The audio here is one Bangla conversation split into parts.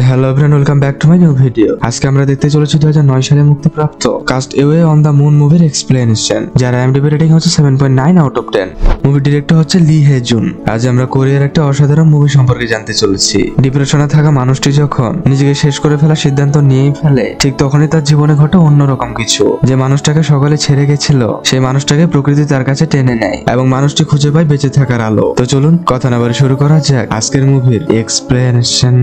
Hello everyone, welcome back to my new video. আজকে আমরা দেখতে চলেছি 2009 সালে মুক্তিপ্রাপ্ত cast away on the moon মুভির এক্সপ্লেনেশন, যার IMDb রেটিং হচ্ছে 7.9 আউট অফ 10। মুভির ডিরেক্টর হচ্ছে লি হে জুন। আজ আমরা কোরিয়ার একটা অসাধারণ মুভি সম্পর্কে জানতে চলেছি। ডিপ্রেশনে থাকা মানুষটি যখন নিজেকে শেষ করে ফেলার সিদ্ধান্ত নিয়েই ফেলে, ঠিক তখনই তার জীবনে ঘটে অন্যরকম কিছু। যে মানুষটাকে সকালে ছেড়ে গেছিল, সেই মানুষটাকে প্রকৃতি তার কাছে টেনে নেয় এবং মানুষটি খুঁজে পায় বেঁচে থাকার আলো। তো চলুন কথা না বলে শুরু করা যাক আজকের মুভির এক্সপ্লেনেশন।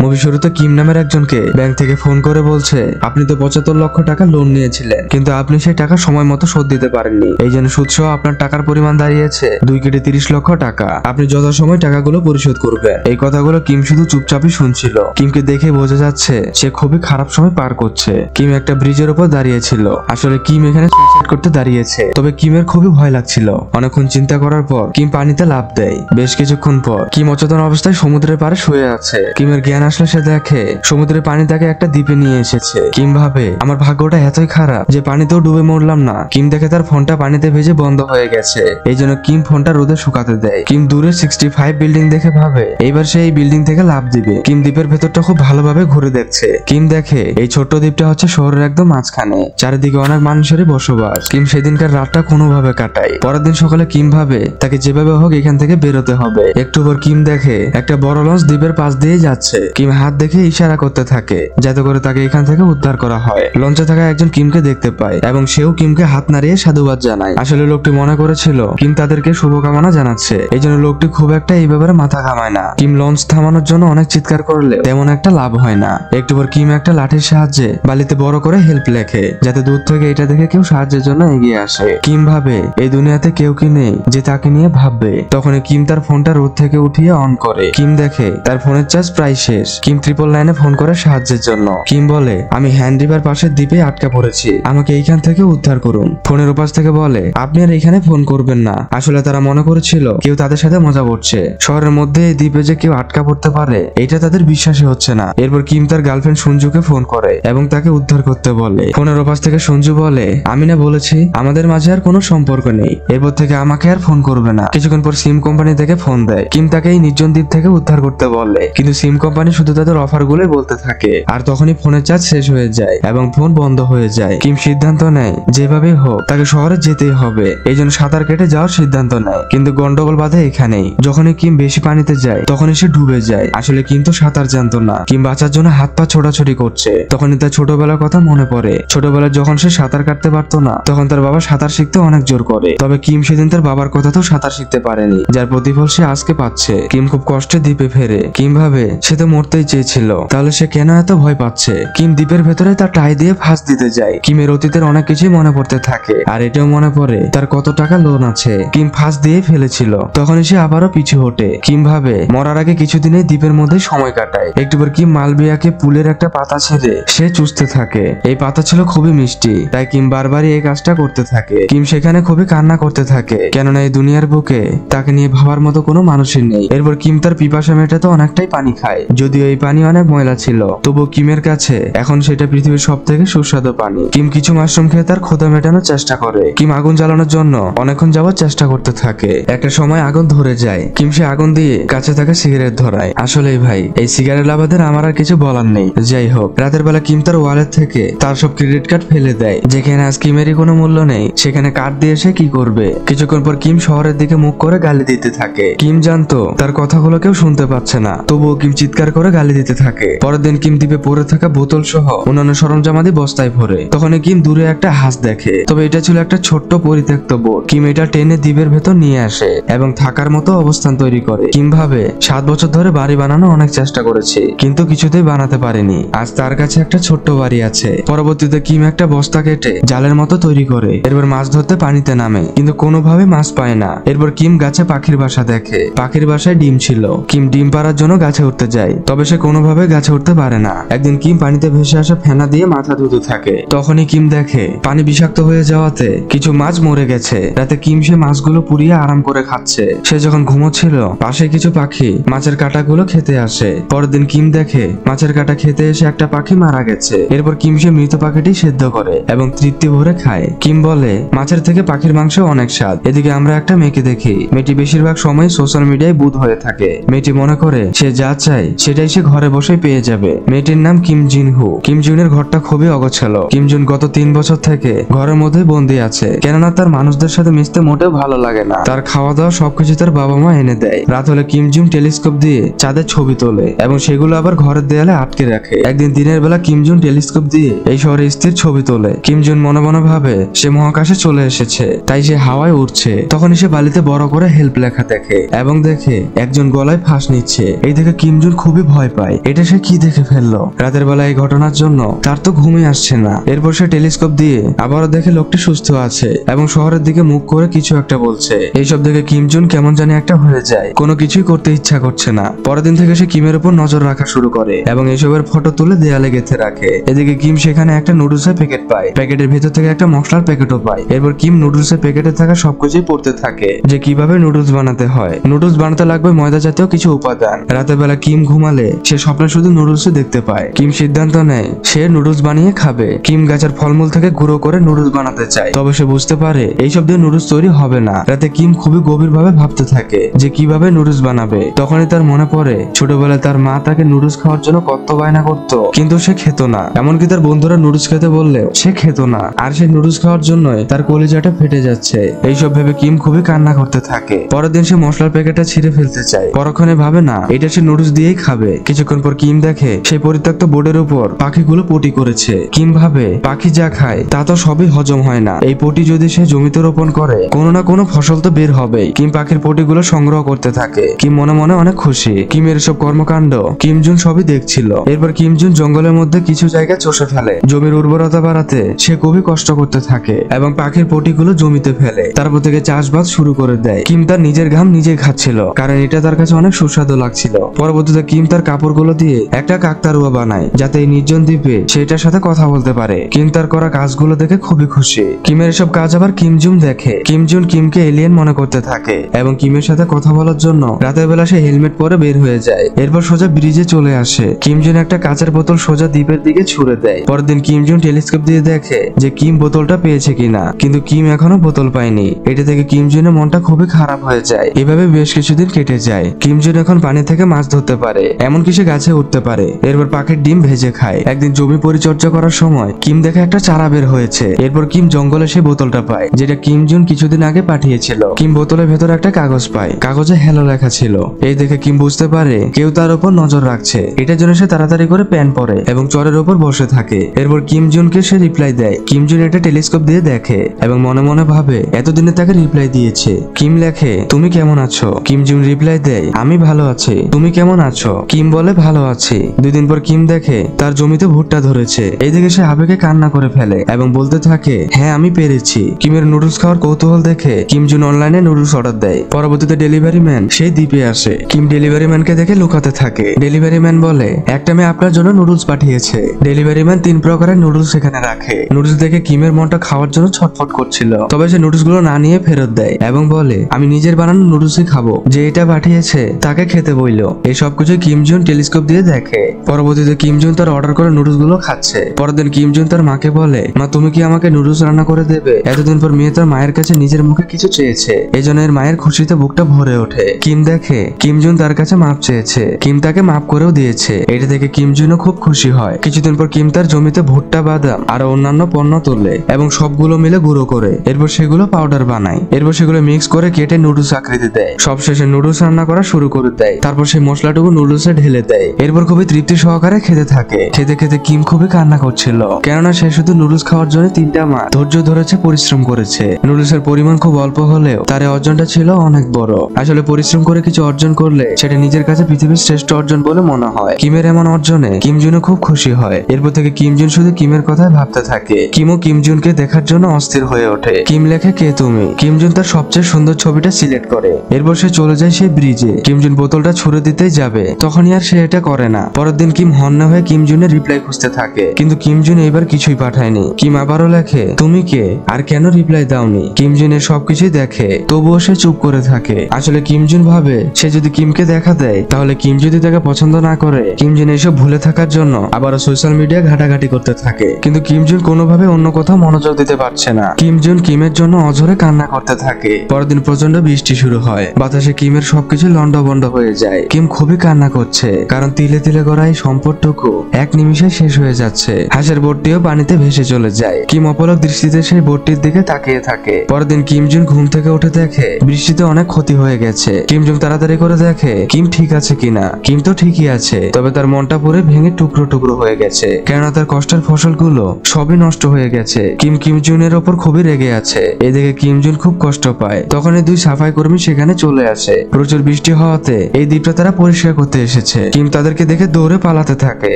মুভি শুরুতে কিম নামের একজনকে ব্যাংক থেকে ফোন করে বলছে, আপনি তো 75 লক্ষ টাকা লোন নিয়েছিলেন, কিন্তু আপনি সেই টাকা সময় মতো শোধ দিতে পারেননি। এই জন্য সুদসহ আপনার টাকার পরিমাণ দাঁড়িয়েছে 2.30 লক্ষ টাকা। আপনি যথাসময় টাকাগুলো পরিশোধ করবেন। এই কথাগুলো কিম শুধু চুপচাপই শুনছিল। কিমকে দেখে বোঝা যাচ্ছে সে খুবই খারাপ সময় পার করছে। কিম একটা ব্রিজের উপর দাঁড়িয়েছিল। আসলে কিম এখানে সুইসাইড করতে দাঁড়িয়েছে, তবে কিমের খুবই ভয় লাগছিল। অনেকক্ষণ চিন্তা করার পর কিম পানিতে লাফ দেয়। বেশ কিছুক্ষণ পর কিম অচেতন অবস্থায় সমুদ্রের পাড়ে শুয়ে আছে। কিমের জ্ঞান আসলে সে দেখে সমুদ্রের পানি তাকে একটা দ্বীপে নিয়ে এসেছে। কিম ভাবে, আমার ভাগ্যটা এতই খারাপ যে পানিতেও ডুবে মরলাম না। কিম দেখে তার ফোনটা পানিতে ভেজে বন্ধ হয়ে গেছে। এই জন্য কিম ফোনটা রোদে শুকাতে দেয়। কিম দূরে 65 বিল্ডিং দেখে ভাবে এইবার সে এই বিল্ডিং থেকে লাফ দিবে। কিম দ্বীপের ভেতরটা খুব ভালোভাবে ঘুরে দেখছে। কিম দেখে এই ছোট্ট দ্বীপটা হচ্ছে শহরের একদম মাঝখানে। চারিদিকে অনেক মানুষেরই বসবাস। কিম সেদিনকার রাতটা কোনোভাবে কাটায়। পরের দিন সকালে কিম ভাবে তাকে যেভাবে হোক এখান থেকে বেরোতে হবে। একটু পর কিম দেখে একটা বড় লঞ্চ দ্বীপের পাশ দিয়ে যাচ্ছে। কিম হাত দেখে ইশারা করতে থাকে যাতে করে তাকে এখান থেকে উদ্ধার করা হয়। লঞ্চে থাকা একজন কিমকে দেখতে পায় এবং সেও কিমকে হাত নাড়িয়ে সাধুবাদ জানায়। আসলে লোকটি মনে করেছিল কিম তাদেরকে শুভকামনা জানাচ্ছে, এই জন্য লোকটি খুব একটা এই ব্যাপারে মাথা ঘামায় না। কিম লঞ্চ থামানোর জন্য অনেক চিৎকার করলে তেমন একটা লাভ হয় না। একটু পর কিম একটা লাঠির সাহায্যে বালিতে বড় করে হেল্প লেখে, যাতে দূর থেকে এটা দেখে কেউ সাহায্যের জন্য এগিয়ে আসে। কিম ভাবে এই দুনিয়াতে কেউ কি নেই যে তাকে নিয়ে ভাববে। তখনই কিম তার ফোনটা রোদ থেকে উঠিয়ে অন করে। কিম দেখে তার ফোনের চার্জ প্রায় শেষ। কিম 999 ফোন করে সাহায্যের জন্য। কিম বলে, আমি হ্যান্ড রিভার পাশের দ্বীপে আটকা পড়েছি, আমাকে এইখান থেকে উদ্ধার করুন। ফোনের ওপাশ থেকে বলে, আপনি আর এখানে ফোন করবেন না। আসলে তারা মনে করেছিল কেউ তাদের সাথে মজা করছে। শহরের মধ্যে এই দ্বীপে যে কেউ আটকা পড়তে পারে এটা তাদের বিশ্বাসই হচ্ছে না। এরপর কিম তার গার্লফ্রেন্ড সঞ্জুকে ফোন করে এবং তাকে উদ্ধার করতে বলে। ফোনের ওপাশ থেকে সঞ্জু বলে, আমি না বলেছি আমাদের মাঝে আর কোনো সম্পর্ক নেই, এরপর থেকে আমাকে আর ফোন করবে না। কিছুক্ষণ পর সিম কোম্পানি থেকে ফোন দেয়। কিম তাকে এই নির্জন দ্বীপ থেকে উদ্ধার করতে বলে, কিন্তু সিম কোম্পানি শুধু তাদের অফার গুলোই বলতে থাকে। আর তখনই ফোনের চার্জ শেষ হয়ে যায় এবং ফোন বন্ধ হয়ে যায়। কিম সিদ্ধান্ত নেয় যেভাবেই হোক তাকে শহরে যেতেই হবে। এই জন্য সাঁতার কেটে যাওয়ার সিদ্ধান্ত নেয়, কিন্তু গন্ডগোল বাধে এখানেই। যখনই কিম বেশি পানিতে যায় তখনই সে ডুবে যায়। আসলে কিম তো সাঁতার জানতো না। কিম বাঁচার জন্য হাত পা ছোটাছুটি করছে। তখনই তার ছোটবেলার কথা মনে পড়ে। ছোটবেলায় যখন সে সাঁতার কাটতে পারতো না, তখন তার বাবা সাঁতার শিখতে অনেক জোর করে। তবে কিম সেদিন তার বাবার কথাতেও সাঁতার শিখতে পারেনি, যার প্রতিফল সে আজকে পাচ্ছে। কিম খুব কষ্টে দ্বীপে ফেরে। কিম ভাবে সে তো মরতেই চেয়েছিল, তাহলে সে কেন এত ভয় পাচ্ছে। কিম দ্বীপের ভেতরে তার টাই দিয়ে ফাঁস দিতে যায়। কিমের অতীতের অনেক কিছুই মনে পড়তে থাকে, আর এটাও মনে পড়ে তার কত টাকা লোন আছে। কিম ফাঁস দিয়ে ফেলেছিল। তখনই সে আবারও পিছু হটে। কিম ভাবে মরার আগে কিছুদিনে দ্বীপের মধ্যে সময় কাটায়। একটু পর কিম মালবিয়াকে পুলের একটা পাতা ছেড়ে সে চুষতে থাকে। এই পাতা ছিল খুবই মিষ্টি, তাই কিম বারবারই এই কাজটা করতে থাকে। কিম সেখানে খুবই কান্না করতে থাকে, কেননা এই দুনিয়ার বুকে তাকে নিয়ে ভাবার মতো কোনো মানুষই নেই। এরপর কিম তার পিপাসা মেটাতে অনেকটাই পানি খায়। যদিও এই পানি অনেক ময়লা ছিল, তবু কিমের কাছে এখন সেটা পৃথিবীর সব থেকে সুস্বাদু পানি। কিম কিছু মাশরুম খেয়ে তার ক্ষুধা মেটানোর চেষ্টা করে। কিম আগুন জ্বালানোর জন্য অনেকক্ষণ যাওয়ার চেষ্টা করতে থাকে। একটা সময় আগুন ধরে যায়। কিম সে আগুন দিয়ে কাছে থাকা সিগারেট ধরায়। আসলেই ভাই, এই সিগারেট লাভাদের আমার আর কিছু বলার নেই। যাই হোক, রাতের বেলা কিম তার ওয়ালেট থেকে তার সব ক্রেডিট কার্ড ফেলে দেয়। যেখানে আজ কিমেরই কোনো মূল্য নেই, সেখানে কার্ড দিয়ে সে কি করবে। কিছুক্ষণ পর কিম শহরের দিকে মুখ করে গালি দিতে থাকে। কিম জানতো তার কথাগুলো কেউ শুনতে পাচ্ছে না, তবুও কিম চিৎকার করে গালি দিতে থাকে। পরের দিন কিম দ্বীপে পড়ে থাকা বোতল সহ অন্যান্য সরঞ্জামাদি বস্তায় ভরে। তখনই কিম দূরে একটা হাঁস দেখে, তবে এটা ছিল একটা ছোট্ট পরিত্যক্ত বোট। কিম এটা টেনে দ্বীপের ভেতর নিয়ে আসে এবং থাকার মতো অবস্থান তৈরি করে। কিম ভাবে 7 বছর ধরে বাড়ি বানানো অনেক চেষ্টা করেছে, কিন্তু কিছুতেই বানাতে পারেনি। আজ তার কাছে একটা ছোট্ট বাড়ি আছে। পরবর্তীতে কিম একটা বস্তা কেটে জালের মতো তৈরি করে। এরপর মাছ ধরতে পানিতে নামে, কিন্তু কোনোভাবে মাছ পায় না। এরপর কিম গাছে পাখির বাসা দেখে। পাখির বাসায় ডিম ছিল। কিম ডিম পাড়ার জন্য গাছে উঠতে যায়, তবে সে কোনোভাবে গাছে উঠতে পারে না। একদিন কিম পানিতে ভেসে আসা ফেনা দিয়ে মাথা ধুতে থাকে। তখনই কিম দেখে পানি বিষাক্ত হয়ে যাওয়াতে কিছু মাছ মরে গেছে। রাতে কিম সে মাছগুলো পুড়িয়ে আরাম করে খাচ্ছে। সে যখন ঘুমোচ্ছিল, পাশে কিছু পাখি মাছের কাঁটাগুলো খেতে আসে। পরের দিন কিম দেখে মাছের কাঁটা খেতে এসে একটা পাখি মারা গেছে। এরপর কিম সে মৃত পাখিটি সেদ্ধ করে এবং তৃপ্তি ভরে খায়। খায়। কিম বলে মাছের থেকে পাখির মাংস অনেক স্বাদ। এদিকে আমরা একটা মেয়েকে দেখি, মেয়েটি বেশিরভাগ সময় সোশ্যাল মিডিয়ায় বুঁদ হয়ে থাকে। মেয়েটি মনে করে সে যা চায় সেটাই সে ঘরে বসে পেয়ে যাবে। মেয়েটির নাম কিম জিনহু। কিম জুনের ঘরটা খুবই অগোছালো। কিম জুন গত 3 বছর থেকে ঘরের মধ্যে বন্দি আছে, কেননা তার মানুষদের সাথে মিশতে মোটেও ভালো লাগে না। তার খাওয়া দাওয়া সবকিছু তার বাবা মা এনে দেয়। রাত হলে কিম জুন টেলিস্কোপ দিয়ে চাঁদের ছবি তোলে এবং সেগুলো আবার ঘরের দেয়ালে আটকে রাখে। একদিন দিনের বেলা কিম জুন টেলিস্কোপ দিয়ে এই শহরে স্থির ছবি তোলে। কিম জুন মনে মনে ভাবে সে মহাকাশে চলে এসেছে, তাই সে হাওয়ায় উঠছে। তখন সে বালিতে বড় করে হেল্প লেখা দেখে এবং দেখে একজন গলায় ফাঁস নিচ্ছে। এই দেখে কিম জুন খুবই ভয় পায়। এটা সে কি দেখে ফেললো? রাতের বেলা এই ঘটনার জন্য তার তো ঘুমই আসছে না। এরপর সে টেলিস্কোপ দিয়ে আবারও দেখে লোকটি সুস্থ আছে এবং শহরের দিকে মুখ করে কিছু একটা বলছে। এইসব দেখে কিম জুন কেমন জানি একটা হয়ে যায়, কোনো কিছুই করতে ইচ্ছা করছে না। পরের দিন থেকে সে কিমের উপর নজর রাখা শুরু করে এবং এইসবের ফটো তুলে দেয়ালে গেঁথে রাখে। এদিকে কিম সেখানে একটা নুডলসের প্যাকেট পায়। প্যাকেটের ভেতর থেকে একটা মশলার প্যাকেটও পায়। এরপর কিম নুডলসের প্যাকেটে থাকা সবকিছুই পড়তে থাকে যে কিভাবে নুডলস বানাতে হয়। নুডলস বানাতে লাগবে ময়দা জাতীয় কিছু উপাদান। রাতের বেলা কিম ঘুমালে সে স্বপ্নে শুধু নুডলসই দেখতে পায়। কিম সিদ্ধান্ত নেয় সে নুডলস বানিয়ে খাবে। কিম গাছের ফলমূল থেকে গুঁড়ো করে নুডলস বানাতে চায়, তবে সে বুঝতে পারে এইসব দিয়ে নুডলস তৈরি হবে না। রাতে কিম খুবই গভীর ভাবে ভাবতে থাকে যে কিভাবে নুডলস বানাবে। তখনই তার মনে পড়ে ছোটবেলায় তার মা তাকে নুডলস খাওয়ার জন্য কত বায়না করতো, কিন্তু সে খেত না। এমনকি তার বন্ধুরা নুডলস খেতে বললেও সে খেত না। আর সে নুডলস খাওয়ার জন্যই তার কলিজাটা ফেটে যাচ্ছে। এইসব ভেবে কিম খুবই কান্না করতে থাকে। পরের দিন সে মশলার প্যাকেটটা ছিঁড়ে ফেলতে চায়। পরক্ষণে ভাবে না এটা সে নুডলস দিয়েই খাবে। কিছুক্ষণ পর কিম দেখে সেই পরিত্যক্ত বোর্ডের উপর পাখিগুলো পটি করেছে। কিম ভাবে পাখি যা খায় তা তো সবই হজম হয় না, এই পটি যদি সে জমিতে রোপণ করে কোনো না কোনো ফসল তো বের হবেই। কিম পাখির পটিগুলো সংগ্রহ করতে থাকে। কিম মনে মনে অনেক খুশি। কিমের সব কর্মকাণ্ড কিম জুন সবই দেখছিল। এরপর কিম জুন জঙ্গলের মধ্যে কিছু জায়গা চষে ফেলে। জমির উর্বরতা বাড়াতে সে খুবই কষ্ট করতে থাকে এবং পাখির পটিগুলো জমিতে ফেলে। তারপর থেকে চাষবাস শুরু করে দেয়। কিম তার নিজের ঘাম নিজে খাচ্ছিল, কারণ এটা তার কাছে অনেক সুস্বাদু লাগছিল। পরবর্তীতে কিম তার কাপড়গুলো দিয়ে একটা কাকতারুয়া বানায়, যাতে এই নির্জন দ্বীপে সেটার সাথে কথা বলতে পারে। কিম তার করা কাজগুলো দেখে খুবই খুশি। কিমের এসব কাজ আবার কিম জুন দেখে। কিম জুন কিমকে এলিয়েন মনে করতে থাকে এবং কিমের সাথে কথা বলার জন্য রাতের বেলা সে হেলমেট পরে বের হয়ে যায়। এরপর সোজা ব্রিজে চলে আসে। কিম জুন একটা কাঁচের বোতল সোজা দ্বীপের দিকে ছুড়ে দেয়। পরের দিন কিম জুন টেলিস্কোপ দিয়ে দেখে যে কিম বোতলটা পেয়েছে কিনা, কিন্তু কিম এখনো বোতল পায়নি। এটা থেকে কিম জুনের মনটা খুবই খারাপ হয়ে যায়। এভাবে বেশ কিছুদিন কেটে যায়। কিম জুন এখন পানি থেকে মাছ ধরতে পারে, এমনকি সে গাছে উঠতে পারে। এরপর পাখির ডিম ভেজে খায়। একদিন জমি পরিচর্যা করার সময় কিম দেখে একটা চারা বের হয়েছে। এরপর কিম জঙ্গলে সেই বোতলটা পায়, যেটা কিম জুন কিছুদিন আগে পাঠিয়েছিল। কিম বোতলের ভেতর একটা কাগজ পায়, কাগজে হ্যালো লেখা ছিল। এই দেখে কিম বুঝতে পারে কেউ তার উপর নজর রাখছে। এটার জন্য সে তাড়াতাড়ি করে প্যান্ট পরে এবং চরের উপর বসে থাকে। এরপর কিম জুনকে সে রিপ্লাই দেয়। কিম জুন এটা টেলিস্কোপ দিয়ে দেখে এবং মনে মনে ভাবে এতদিনে তাকে রিপ্লাই দিয়েছে। কিম লেখে তুমি কেমন আছো? কিম জুন রিপ্লাই দেয় আমি ভালো আছি, তুমি কেমন আছো? কিম বলে ভালো আছি। 2 দিন পর কিম দেখে তার জমিতে ভুট্টা ধরেছে। এই দেখে সে আবেগে কান্না করে ফেলে এবং বলতে থাকে হ্যাঁ আমি পেরেছি। কিমের নুডলস খাওয়ার কৌতূহল দেখে কিম জুন অনলাইনে নুডলস অর্ডার দেয়। পরবর্তীতে ডেলিভারি ম্যান সেই দ্বীপে আসে। কিম ডেলিভারি ম্যানকে দেখে লুকাতে থাকে। ডেলিভারি ম্যান বলে একটা মেয়ে আপনার জন্য নুডলস পাঠিয়েছে। ডেলিভারি ম্যান 3 প্রকারের নুডলস সেখানে রাখে। নুডলস দেখে কিমের মনটা খাওয়ার জন্য ছটফট করছিল, তবে সে নুডলস গুলো না নিয়ে ফেরত দেয় এবং বলে আমি নিজের বানানো নুডলসই খাবো, যে এটা পাঠিয়েছে তাকে খেতে বইল। এই সবকিছু কিম জুন টেলিস্কোপ দিয়ে দেখে। পরবর্তীতে কিম জুন তার অর্ডার করে নুডলস গুলো খাচ্ছে। পরের দিন কিম জুন তার মাকে বলে মা তুমি কি আমাকে নুডলস রান্না করে দেবে? এতদিন পর মেয়ে তার মায়ের কাছে নিজের মুখে কিছু চেয়েছে, এজন্য এর মায়ের খুশিতে বুকটা ভরে ওঠে। কিম দেখে কিম জুন তার কাছে মাপ চেয়েছে। কিম তাকে মাপ করেও দিয়েছে। এটা থেকে কিম জুনও খুব খুশি হয়। কিছুদিন পর কিম তার জমিতে ভুট্টা, বাদাম আর অন্যান্য পণ্য তোলে এবং সবগুলো মিলে গুঁড়ো করে এরপর সেগুলো পাউডার বানায়। এরপর সেগুলো মিক্স করে কেটে নুডলস আকৃতি দেয়। সবশেষে নুডলস রান্না করা শুরু করে দেয়। তারপর সেই মশলাটুকু নুডলসে ঢেলে দেয়। এরপর খুবই তৃপ্তি সহকারে খেতে থাকে। খেতে খেতে কিম খুবই কান্না করছিল, কেননা সে শুধু নুডলস খাওয়ার জন্য 3টা মাস ধৈর্য ধরেছে, পরিশ্রম করেছে। নুডলসের পরিমাণ খুব অল্প হলেও তার অর্জনটা ছিল অনেক বড়। আসলে পরিশ্রম করে কিছু অর্জন করলে সেটা নিজের কাছে পৃথিবীর শ্রেষ্ঠ অর্জন বলে মনে হয়। কিমের এমন অর্জনে কিম জুনও খুব খুশি হয়। এরপর থেকে কিম জুন শুধু কিমের কথাই ভাবতে থাকে। কিমও কিম জুনকে দেখার জন্য অস্থির হয়ে ওঠে। কিম লেখে কে তুমি? কিম জুন তার সবচেয়ে সুন্দর ছবিটা সিলেক্ট করে। এরপর সে চলে যায় সেই ব্রিজে। কিম জুন বোতলটা ছুড়ে দিতেই যাবে, তখনই আর সে এটা করে না। পরের দিন কিম হন্যে হয়ে কিম জুনের রিপ্লাই খুঁজতে থাকে, কিন্তু কিম জুন এবার কিছুই পাঠায়নি। কিম আবারও লেখে তুমি কে আর কেন রিপ্লাই দাওনি? কিম জুনের সবকিছুই দেখে, তবুও সে চুপ করে থাকে। আসলে কিম জুন ভাবে সে যদি কিমকে দেখা দেয় তাহলে কিম যদি তাকে পছন্দ না করে কিম জুন এসব ভুলে থাকার জন্য আবারও সোশ্যাল মিডিয়া ঘাটাঘাটি করতে থাকে। কিন্তু কিম জুন কোনোভাবে অন্য কোথাও মনোযোগ দিতে পারছে না। কিম জুন কিমের জন্য অঝরে কান্না করতে থাকে। পরদিন প্রচন্ড বৃষ্টি শুরু হয়। বাতাসে কিমের সবকিছু লন্ডভন্ড হয়ে যায়। কিম খুবই কান্না করছে, কারণ তিলে তিলে গড়া এই সম্পদটুকু এক নিমিষে শেষ হয়ে যাচ্ছে। হাঁসের বোটটিও পানিতে ভেসে চলে যায়। কিম অপলক দৃষ্টিতে সেই বোটটির দিকে তাকিয়ে থাকে। পরদিন কিম জুন ঘুম থেকে উঠে দেখে বৃষ্টিতে অনেক ক্ষতি হয়ে গেছে। কিম জুন তাড়াতাড়ি করে দেখে কিম ঠিক আছে কিনা। কিম তো ঠিকই আছে, তবে তার মনটা পুরো ভেঙে টুকরো টুকরো হয়ে গেছে, কেননা তার কষ্টের ফসলগুলো সবই নষ্ট হয়ে গেছে। কিম জুনের ওপর খুবই রেগে আছে। এদিকে কিম জুন খুব কষ্ট পায়। তখন এই দুই সাফাই কর্মী সেখানে চলে আসে। প্রচুর বৃষ্টি হওয়াতে এই দ্বীপটা তারা পরিষ্কার করতে এসেছে। কিম তাদেরকে দেখে দৌড়ে পালাতে থাকে।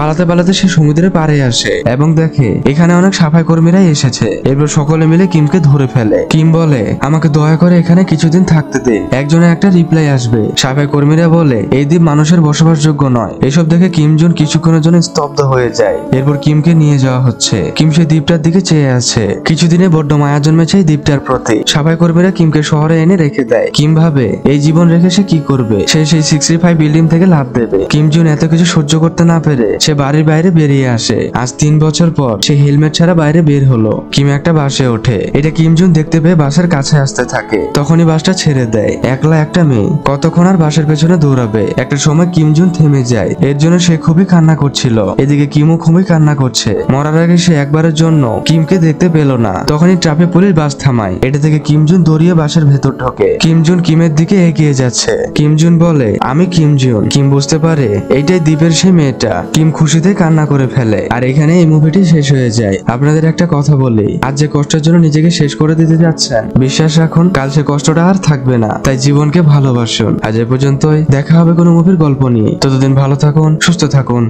পালাতে পালাতে সে সমুদ্রের পাড়ে আসে এবং দেখে এখানে অনেক সাফাই কর্মীরাই এসেছে। এরপর সকলে মিলে কিমকে ধরে ফেলে। কিম বলে, আমাকে দয়া করে এখানে কিছুদিন থাকতে দিন, একজনের একটা রিপ্লাই আসবে। সাফাই কর্মীরা বলে, এই দ্বীপ মানুষের বসবাসযোগ্য নয়। এসব দেখে কিম জুন কিছুক্ষণের জন্য স্তব্ধ হয়ে যায়। এরপর কিমকে নিয়ে যাওয়া হচ্ছে। কিম সেই দ্বীপটার দিকে চেয়ে আছে। কিছুদিনে বড্ড মায়া জন্মেছে এই দ্বীপটার প্রতি। সাফাই কর্মীরা কিমকে শহরে এনে রেখে দেয়। কিম ভাবে এই জীবন রেখে সে কি করবে। সে সেই 65 বিল্ডিং থেকে লাফ দেবে। কিম জুন এত কিছু সহ্য করতে না পেরে সে বাড়ির বাইরে বেরিয়ে আসে। আজ 3 বছর পর সে হেলমেট ছাড়া বাইরে বের হলো। কিম একটা বাসে ওঠে। এটা কিম জুন দেখতে পেয়ে বাসের কাছে আসতে থাকে। তখনই বাসটা ছেড়ে দেয়। একলা একটা মেয়ে কতক্ষণ আর বাসের পেছনে দৌড়াবে। একটা সময় কিম জুন থেমে যায়। এর জন্য সে খুবই কান্না করছিল। এদিকে কিমও খুবই কান্না করছে। মরার আগে সে একবারের জন্য কিমকে দেখতে পেল না। তখনই ট্রাফিক পুলিশ বাস থামায়। এটা থেকে কিম জুন দৌড়িয়ে বাসের ভেতর ঢোকে। কিম জুন কিমের দিকে এগিয়ে যাচ্ছে। কিম জুন বলে, আমি কিম জুন। কিম বুঝতে পারে এইটাই দ্বীপের সেই মেয়েটা। কিম খুশিতে কান্না করে ফেলে। আর এখানে এই মুভিটি শেষ হয়ে যায়। আপনাদের একটা কথা বলি, আজ যে কষ্টের জন্য নিজেকে শেষ করে দিতে যাচ্ছেন, বিশ্বাস রাখুন কাল সে কষ্টটা আর থাকবে না। তাই জীবনকে ভালোবাসুন। আজ এ পর্যন্তই। দেখা হবে কোনো মুভির গল্প নিয়ে। ততদিন ভালো থাকুন, সুস্থ থাকুন।